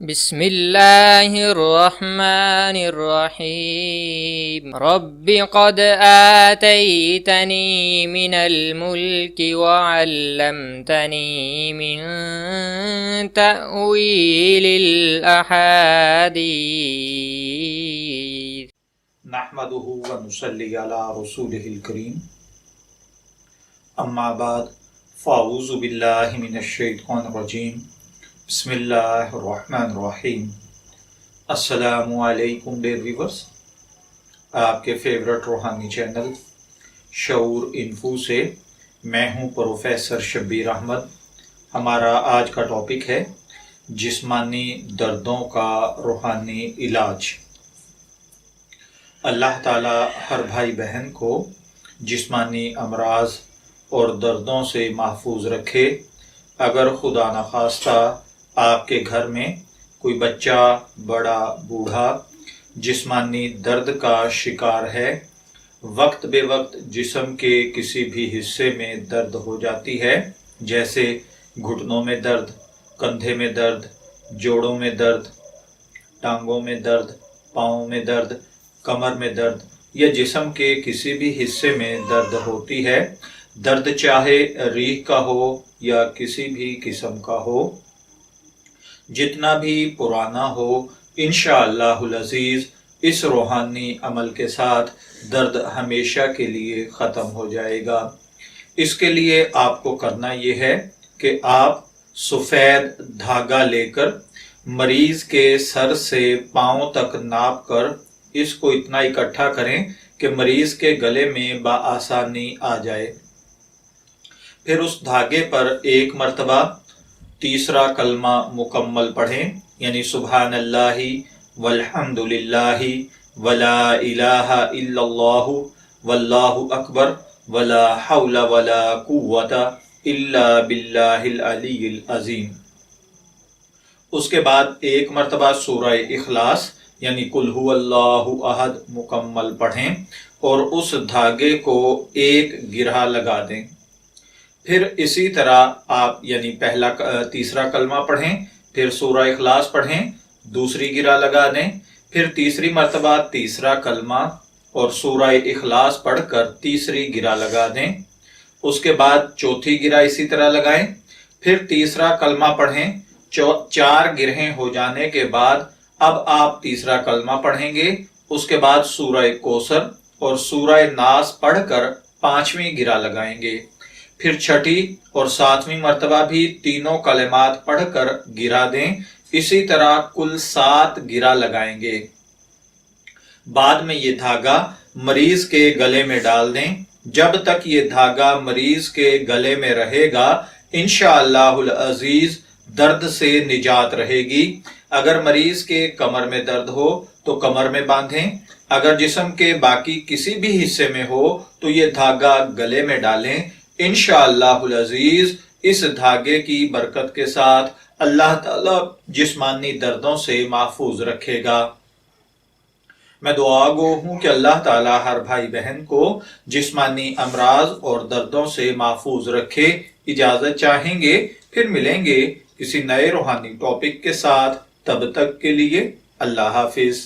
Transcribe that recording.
بسم اللہ الرحمن الرحیم رب قد آتیتنی من الملک وعلمتنی من تأویل الاحادیث نحمده ونصلی علی رسوله الکریم اما بعد فاعوذ باللہ من الشیطان الرجیم بسم اللہ الرحمن الرحیم۔ السلام علیکم ڈیئر ویورز، آپ کے فیورٹ روحانی چینل شعور انفو سے میں ہوں پروفیسر شبیر احمد۔ ہمارا آج کا ٹاپک ہے جسمانی دردوں کا روحانی علاج۔ اللہ تعالی ہر بھائی بہن کو جسمانی امراض اور دردوں سے محفوظ رکھے۔ اگر خدا نخواستہ آپ کے گھر میں کوئی بچہ، بڑا، بوڑھا جسمانی درد کا شکار ہے، وقت بے وقت جسم کے کسی بھی حصے میں درد ہو جاتی ہے، جیسے گھٹنوں میں درد، کندھے میں درد، جوڑوں میں درد، ٹانگوں میں درد، پاؤں میں درد، کمر میں درد یا جسم کے کسی بھی حصے میں درد ہوتی ہے، درد چاہے ریح کا ہو یا کسی بھی قسم کا ہو، جتنا بھی پرانا ہو، انشاءاللہ العزیز اس روحانی عمل کے ساتھ درد ہمیشہ کے لیے ختم ہو جائے گا۔ اس کے لیے آپ کو کرنا یہ ہے کہ آپ سفید دھاگا لے کر مریض کے سر سے پاؤں تک ناپ کر اس کو اتنا اکٹھا کریں کہ مریض کے گلے میں بآسانی آ جائے۔ پھر اس دھاگے پر ایک مرتبہ تیسرا کلمہ مکمل پڑھیں، یعنی سبحان اللہ والحمد للہ ولا الہ الا اللہ واللہ اکبر ولا حول ولا قوت الا باللہ العلی العظیم۔ اس کے بعد ایک مرتبہ سورہ اخلاص یعنی قل ھو اللہ احد مکمل پڑھیں اور اس دھاگے کو ایک گرہ لگا دیں۔ پھر اسی طرح آپ یعنی تیسرا کلمہ پڑھیں، پھر سورہ اخلاص پڑھیں، دوسری گرہ لگا دیں، پھر تیسری مرتبہ تیسرا کلمہ اور سورہ اخلاص پڑھ کر تیسری گرہ لگا دیں۔ اس کے بعد چوتھی گرہ اسی طرح لگائیں، پھر تیسرا کلمہ پڑھیں۔ 4 گرہیں ہو جانے کے بعد اب آپ تیسرا کلمہ پڑھیں گے، اس کے بعد سورہ کوثر اور سورہ ناس پڑھ کر 5ویں گرہ لگائیں گے، پھر 6ٹھی اور 7ویں مرتبہ بھی تینوں کلمات پڑھ کر گرہ دیں۔ اسی طرح کل 7 گرہ لگائیں گے۔ بعد میں یہ دھاگا مریض کے گلے میں ڈال دیں۔ جب تک یہ دھاگا مریض کے گلے میں رہے گا انشاءاللہ العزیز درد سے نجات رہے گی۔ اگر مریض کے کمر میں درد ہو تو کمر میں باندھیں، اگر جسم کے باقی کسی بھی حصے میں ہو تو یہ دھاگا گلے میں ڈالیں۔ انشاءاللہ العزیز اس دھاگے کی برکت کے ساتھ اللہ تعالی جسمانی دردوں سے محفوظ رکھے گا۔ میں دعا گو ہوں کہ اللہ تعالی ہر بھائی بہن کو جسمانی امراض اور دردوں سے محفوظ رکھے۔ اجازت چاہیں گے، پھر ملیں گے کسی نئے روحانی ٹاپک کے ساتھ، تب تک کے لیے اللہ حافظ۔